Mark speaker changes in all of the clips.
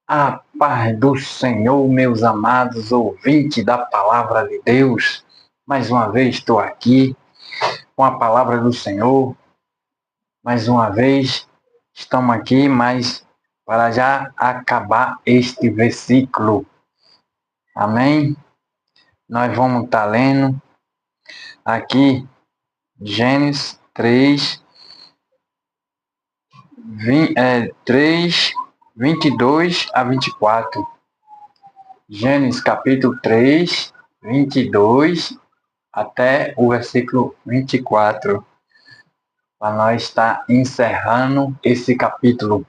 Speaker 1: A paz do Senhor, meus amados ouvintes da Palavra de Deus. Mais uma vez estou aqui com a Palavra do Senhor. Mais uma vez estamos aqui, mas para já acabar este versículo. Amém? Nós vamos estar lendo aqui Gênesis 3, 22 a 24. Gênesis capítulo 3, 22 até o versículo 24. Para nós estar encerrando esse capítulo.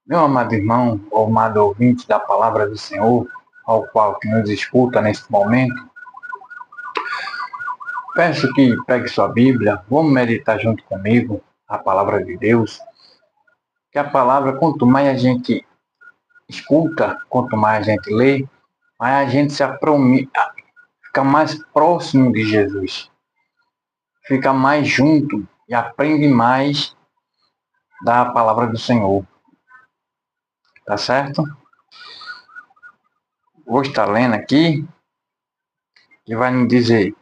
Speaker 1: Meu amado irmão, ou amado ouvinte da Palavra do Senhor, ao qual que nos escuta neste momento, peço que pegue sua Bíblia, vamos meditar junto comigo a Palavra de Deus, que a Palavra, quanto mais a gente escuta, quanto mais a gente lê, mais a gente fica mais próximo de Jesus, fica mais junto e aprende mais da Palavra do Senhor. Tá certo? Vou estar lendo aqui, que vai me dizer,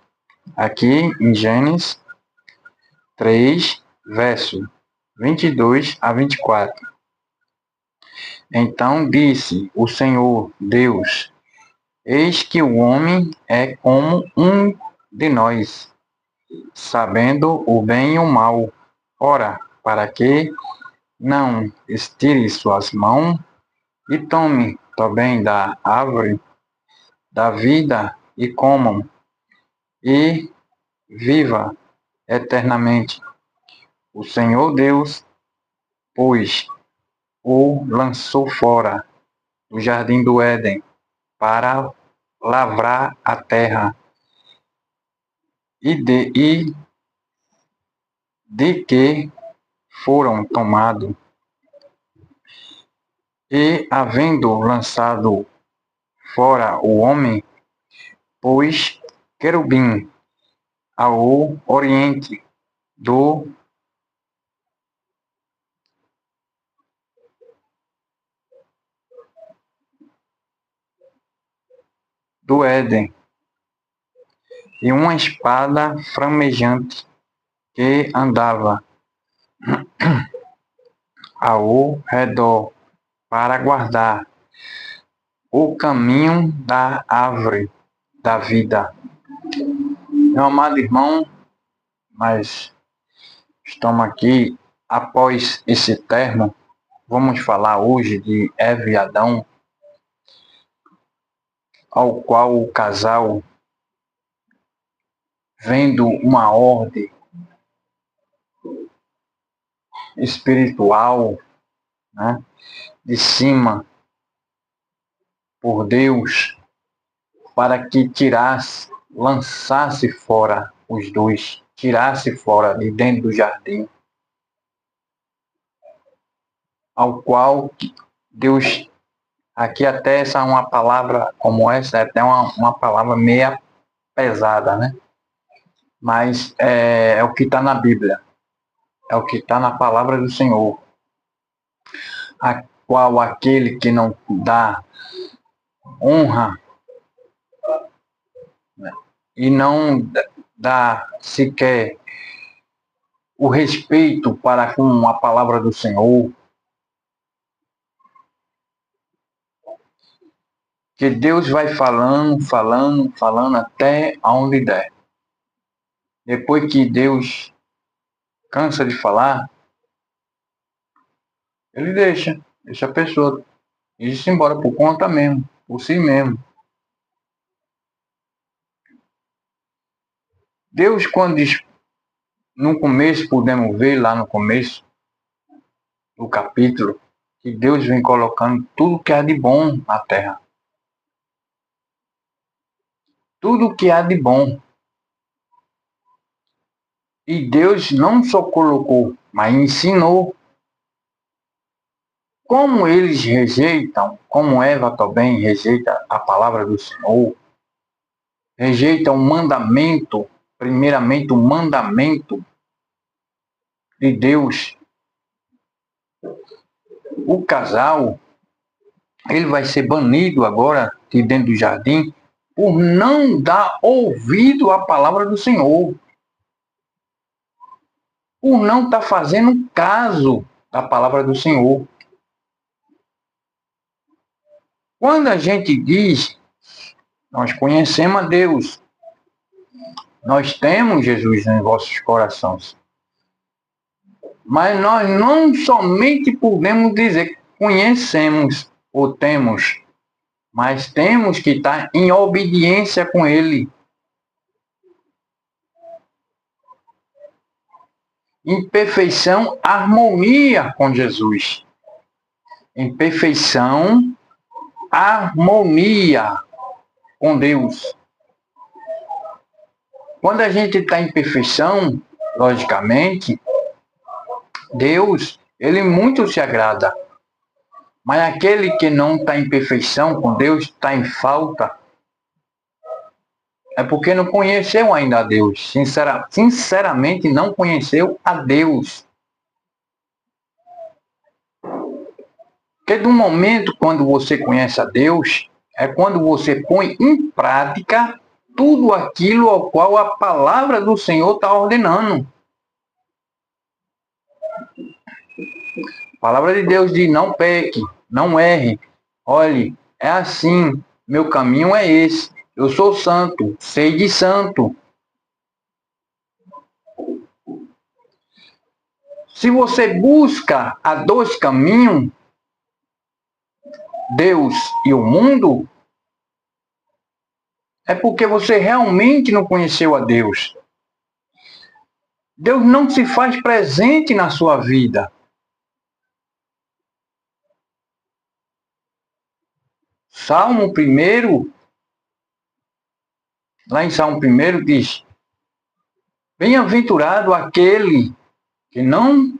Speaker 1: aqui em Gênesis 3, verso 22 a 24. Então disse o Senhor Deus: Eis que o homem é como um de nós, sabendo o bem e o mal. Ora, para que não estire suas mãos e tome também da árvore da vida e comam, e viva eternamente. O Senhor Deus, pois, o lançou fora do jardim do Éden para lavrar a terra e de que foram tomados. E, havendo lançado fora o homem, pôs querubim ao oriente do Éden, e uma espada flamejante que andava ao redor para guardar o caminho da árvore da vida. Meu amado irmão, mas estamos aqui após esse termo. Vamos falar hoje de Eva e Adão, ao qual o casal, vendo uma ordem espiritual, né, de cima por Deus, para que lançasse fora os dois, tirasse fora de dentro do jardim, ao qual Deus, aqui até essa uma palavra como essa, é até uma palavra meia pesada, né? Mas é o que está na Bíblia, é o que está na palavra do Senhor, a qual aquele que não dá honra, né, e não dá sequer o respeito para com a palavra do Senhor, que Deus vai falando até aonde der. Depois que Deus cansa de falar, ele deixa a pessoa ir embora por conta mesmo, por si mesmo. Deus, quando diz, no começo, podemos ver lá no começo do capítulo, que Deus vem colocando tudo que há de bom na terra. Tudo que há de bom. E Deus não só colocou, mas ensinou. Como eles rejeitam, como Eva também rejeita a palavra do Senhor, rejeita o mandamento, primeiramente o mandamento de Deus. O casal ele vai ser banido agora de dentro do jardim por não dar ouvido à palavra do Senhor, por não estar fazendo caso da palavra do Senhor. Quando a gente diz, nós conhecemos a Deus, nós temos Jesus em vossos corações, mas nós não somente podemos dizer que conhecemos ou temos, mas temos que estar em obediência com Ele. Em perfeição, harmonia com Jesus. Em perfeição, harmonia com Deus. Quando a gente está em perfeição, logicamente, Deus, ele muito se agrada. Mas aquele que não está em perfeição com Deus, está em falta, é porque não conheceu ainda a Deus. Sinceramente, não conheceu a Deus. Porque do momento quando você conhece a Deus, é quando você põe em prática tudo aquilo ao qual a palavra do Senhor está ordenando. A palavra de Deus diz, não peque, não erre. Olhe, é assim, meu caminho é esse. Eu sou santo, sei de santo. Se você busca a dois caminhos, Deus e o mundo, é porque você realmente não conheceu a Deus. Deus não se faz presente na sua vida. Salmo 1, lá em Salmo 1 diz, bem-aventurado aquele que não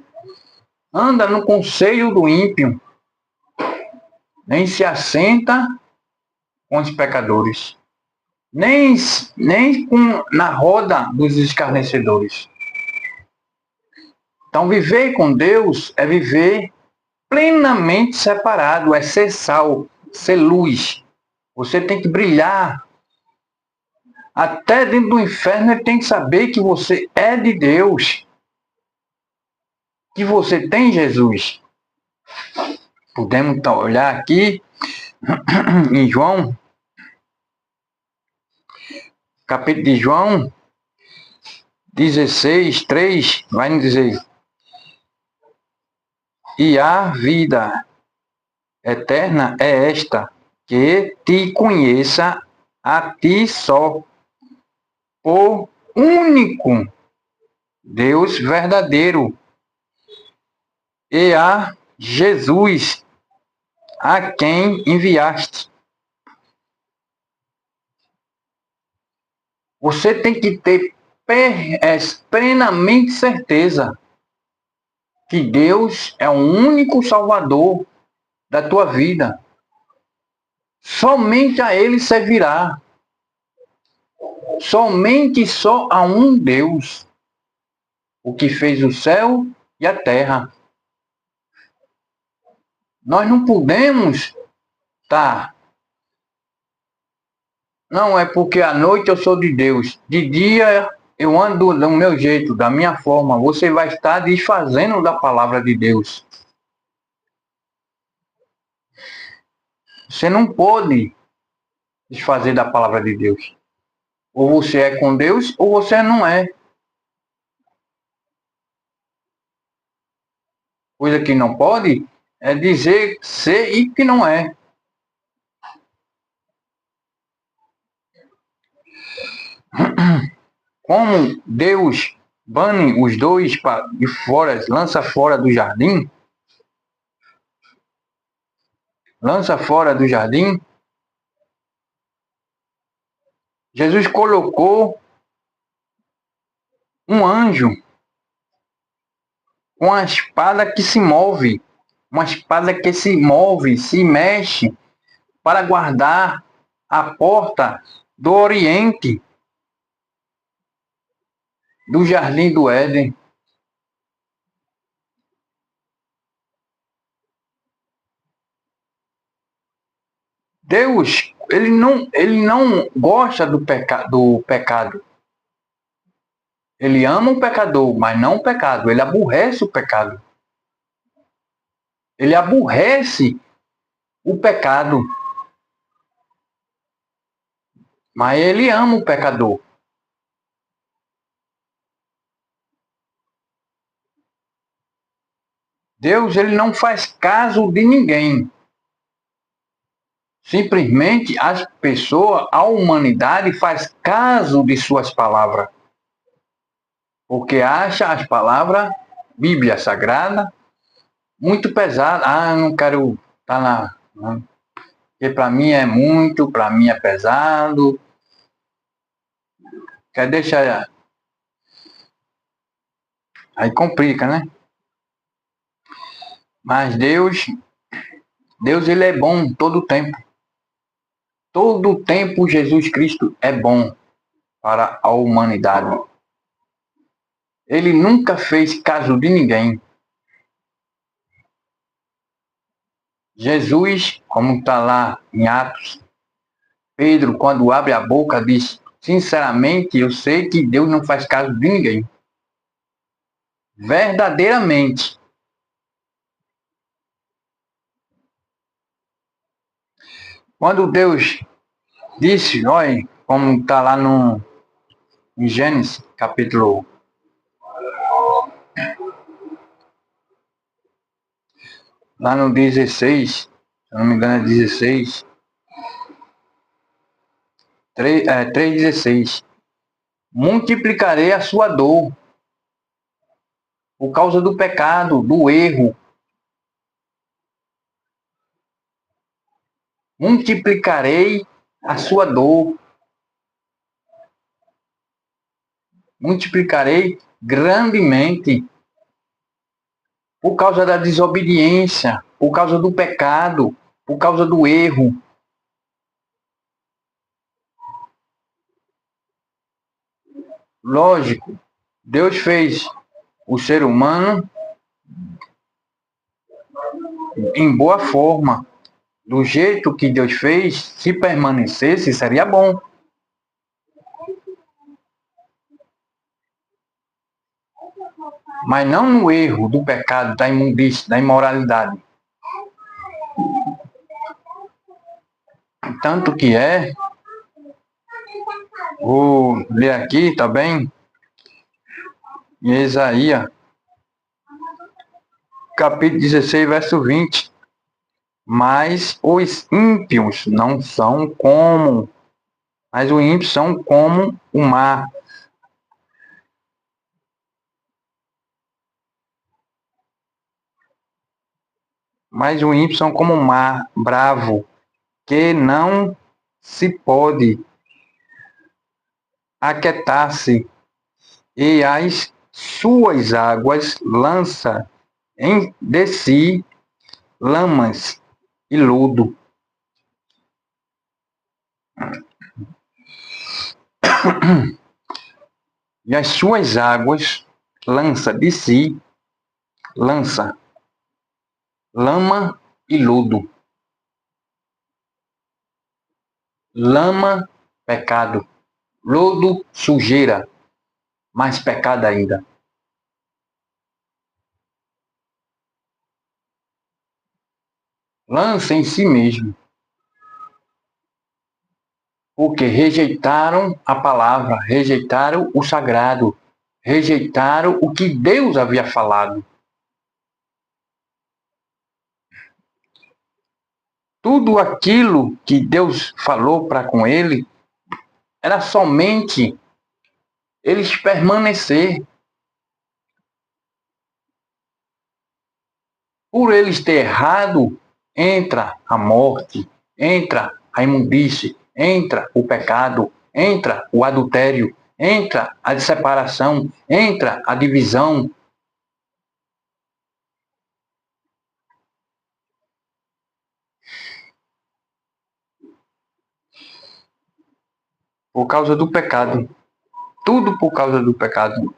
Speaker 1: anda no conselho do ímpio, nem se assenta com os pecadores, nem na roda dos escarnecedores. Então, viver com Deus é viver plenamente separado, é ser sal, ser luz. Você tem que brilhar. Até dentro do inferno ele tem que saber que você é de Deus, que você tem Jesus. Podemos então olhar aqui em João, capítulo de João 16, 3, vai nos dizer, e a vida eterna é esta, que te conheça a ti só, o único Deus verdadeiro, e a Jesus, a quem enviaste. Você tem que ter plenamente certeza que Deus é o único Salvador da tua vida. Somente a Ele servirá. Somente só a um Deus, o que fez o céu e a terra. Nós não podemos estar. Não é porque à noite eu sou de Deus, de dia eu ando do meu jeito, da minha forma. Você vai estar desfazendo da palavra de Deus. Você não pode desfazer da palavra de Deus. Ou você é com Deus, ou você não é. Coisa que não pode é dizer ser e que não é. Como Deus bane os dois de fora, lança fora do jardim, Jesus colocou um anjo com a espada que se move, uma espada que se move, se mexe, para guardar a porta do Oriente, do Jardim do Éden. Deus, ele não gosta do pecado. Ele ama o pecador, mas não o pecado. Ele aborrece o pecado. Ele aborrece o pecado, mas ele ama o pecador. Deus, ele não faz caso de ninguém. Simplesmente as pessoas, a humanidade faz caso de suas palavras. Porque acha as palavras, Bíblia Sagrada, muito pesada. Ah, eu não quero estar lá. Porque para mim é muito, para mim é pesado. Quer deixar. Aí complica, né? Mas Deus ele é bom todo o tempo. Todo o tempo Jesus Cristo é bom para a humanidade. Ele nunca fez caso de ninguém. Jesus, como está lá em Atos, Pedro, quando abre a boca, diz: sinceramente, eu sei que Deus não faz caso de ninguém. Verdadeiramente. Quando Deus disse, olha, como está lá em Gênesis, capítulo. Lá no 16, se eu não me engano é 16, 3,16. Multiplicarei a sua dor por causa do pecado, do erro. Multiplicarei a sua dor. Multiplicarei grandemente por causa da desobediência, por causa do pecado, por causa do erro. Lógico, Deus fez o ser humano em boa forma. Do jeito que Deus fez, se permanecesse, seria bom. Mas não no erro, do pecado, da imundície, da imoralidade. Tanto que vou ler aqui também, em Isaías, capítulo 16, verso 20. Mas os ímpios não são como, mas os ímpios são como o mar. Mas os ímpios são como o mar bravo, que não se pode aquietar-se, e as suas águas lança de si lamas e lodo. E as suas águas lança de si lama e lodo. Lama, pecado. Lodo, sujeira. Mais pecado ainda. Lança em si mesmo. Porque rejeitaram a palavra, rejeitaram o sagrado, rejeitaram o que Deus havia falado. Tudo aquilo que Deus falou para com ele era somente eles permanecer. Por eles ter errado, entra a morte, entra a imundície, entra o pecado, entra o adultério, entra a separação, entra a divisão. Por causa do pecado. Tudo por causa do pecado.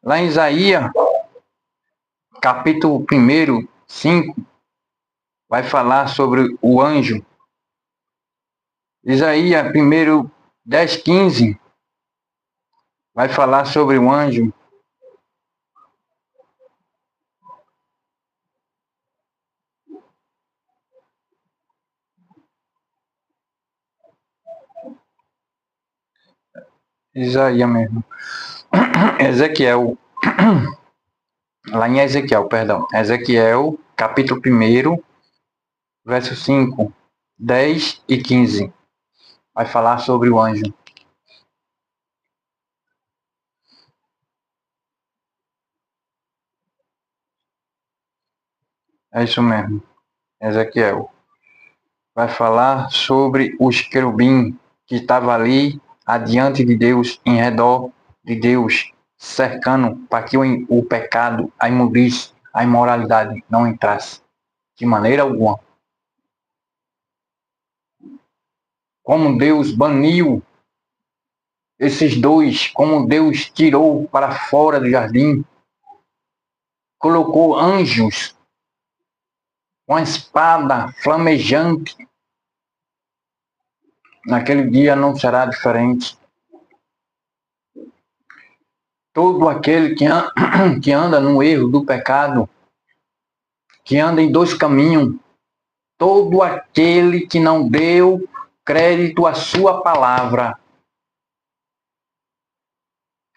Speaker 1: Lá em Isaías, capítulo 1, 5, vai falar sobre o anjo Isaías 10:15 vai falar sobre o anjo. Isaías mesmo. Ezequiel. Lá em Ezequiel, perdão. Ezequiel, capítulo 1, verso 5, 10 e 15. Vai falar sobre o anjo. É isso mesmo. Ezequiel. Vai falar sobre os querubim que estavam ali adiante de Deus, em redor de Deus, cercando para que o pecado, a imundície, a imoralidade não entrasse de maneira alguma. Como Deus baniu esses dois, como Deus tirou para fora do jardim, colocou anjos com a espada flamejante. Naquele dia não será diferente. Todo aquele que anda no erro do pecado, que anda em dois caminhos, todo aquele que não deu crédito à sua palavra,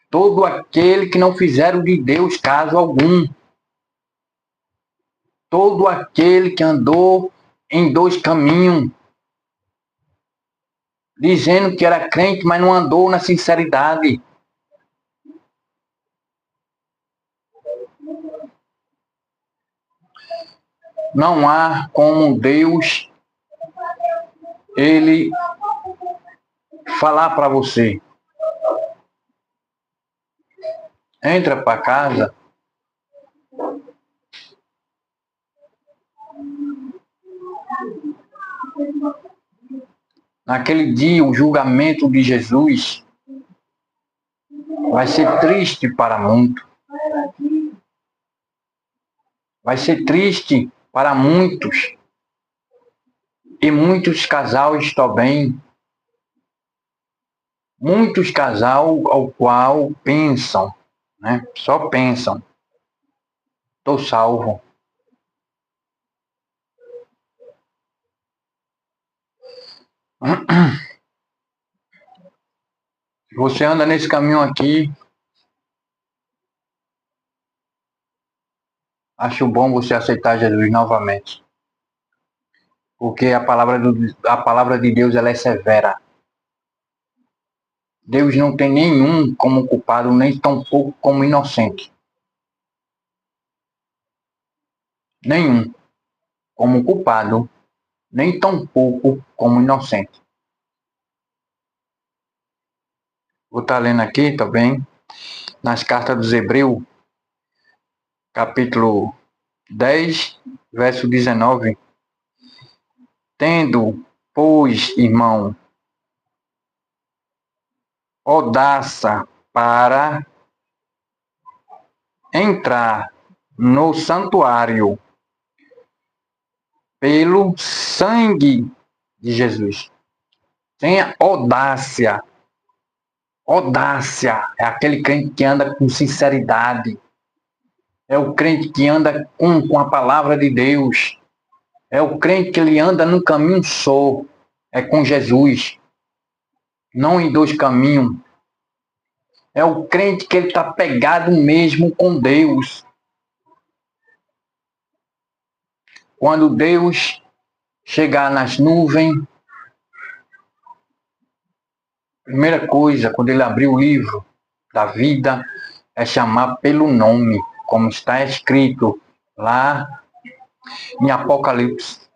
Speaker 1: todo aquele que não fizeram de Deus caso algum, todo aquele que andou em dois caminhos, dizendo que era crente, mas não andou na sinceridade. Não há como Deus ele falar para você: entra para casa, naquele dia o julgamento de Jesus vai ser triste para muitos. Vai ser triste para muitos. E muitos casais também. Muitos casais ao qual pensam, né? Só pensam: estou salvo. Se você anda nesse caminho aqui, acho bom você aceitar Jesus novamente. Porque a palavra de Deus ela é severa. Deus não tem nenhum como culpado, nem tão pouco como inocente. Nenhum como culpado, nem tão pouco como inocente. Vou estar lendo aqui também, nas cartas dos Hebreus, capítulo 10, verso 19. Tendo, pois, irmão, audácia para entrar no santuário pelo sangue de Jesus. Tenha audácia. Audácia é aquele crente que anda com sinceridade. É o crente que anda com a palavra de Deus. É o crente que ele anda num caminho só. É com Jesus. Não em dois caminhos. É o crente que ele está pegado mesmo com Deus. Quando Deus chegar nas nuvens, primeira coisa, quando ele abrir o livro da vida, é chamar pelo nome, como está escrito lá em Apocalipse.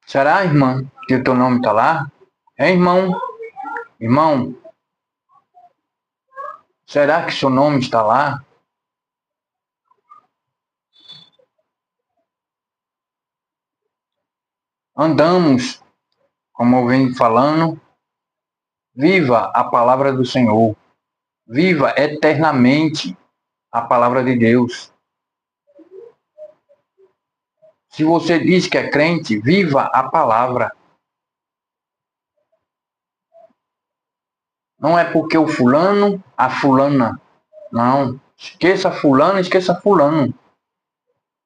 Speaker 1: Será, irmã, que o teu nome está lá? É, irmão? Irmão, será que seu nome está lá? Andamos, como eu venho falando, viva a palavra do Senhor. Viva eternamente a palavra de Deus. Se você diz que é crente, viva a palavra. Não é porque o fulano, a fulana. Não. Esqueça fulano, esqueça fulano.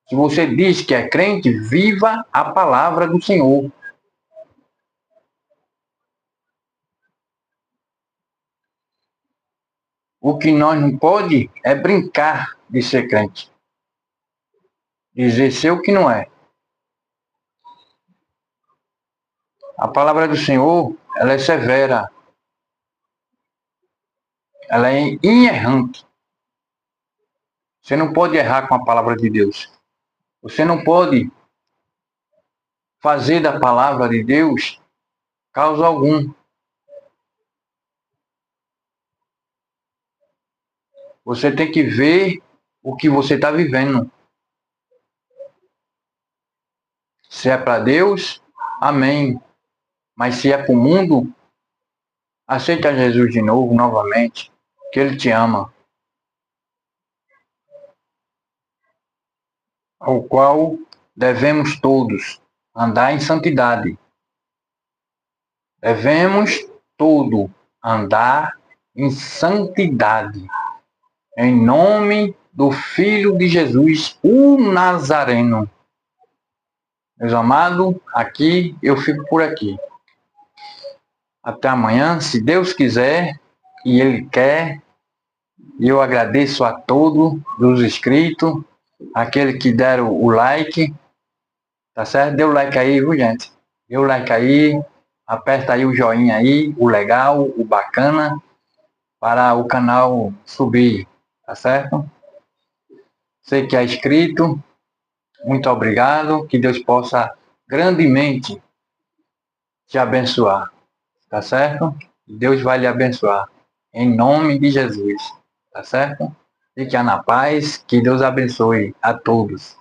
Speaker 1: Se você diz que é crente, viva a palavra do Senhor. O que nós não pode é brincar de ser crente. Dizer ser o que não é. A palavra do Senhor, ela é severa. Ela é inerrante. Você não pode errar com a palavra de Deus. Você não pode fazer da palavra de Deus causa algum. Você tem que ver o que você está vivendo. Se é para Deus, amém. Mas se é para o mundo, aceita Jesus de novo, novamente, que Ele te ama. Ao qual devemos todos andar em santidade. Devemos todos andar em santidade. Em nome do Filho de Jesus, o Nazareno. Meus amados, aqui eu fico por aqui. Até amanhã, se Deus quiser e Ele quer. E eu agradeço a todos os inscritos, aqueles que deram o like, tá certo? Dê o like aí, viu, gente? Dê o like aí, aperta aí o joinha aí, o legal, o bacana, para o canal subir, tá certo? Você que é inscrito, muito obrigado, que Deus possa grandemente te abençoar, tá certo? Deus vai lhe abençoar, em nome de Jesus, tá certo? Fique na paz, que Deus abençoe a todos.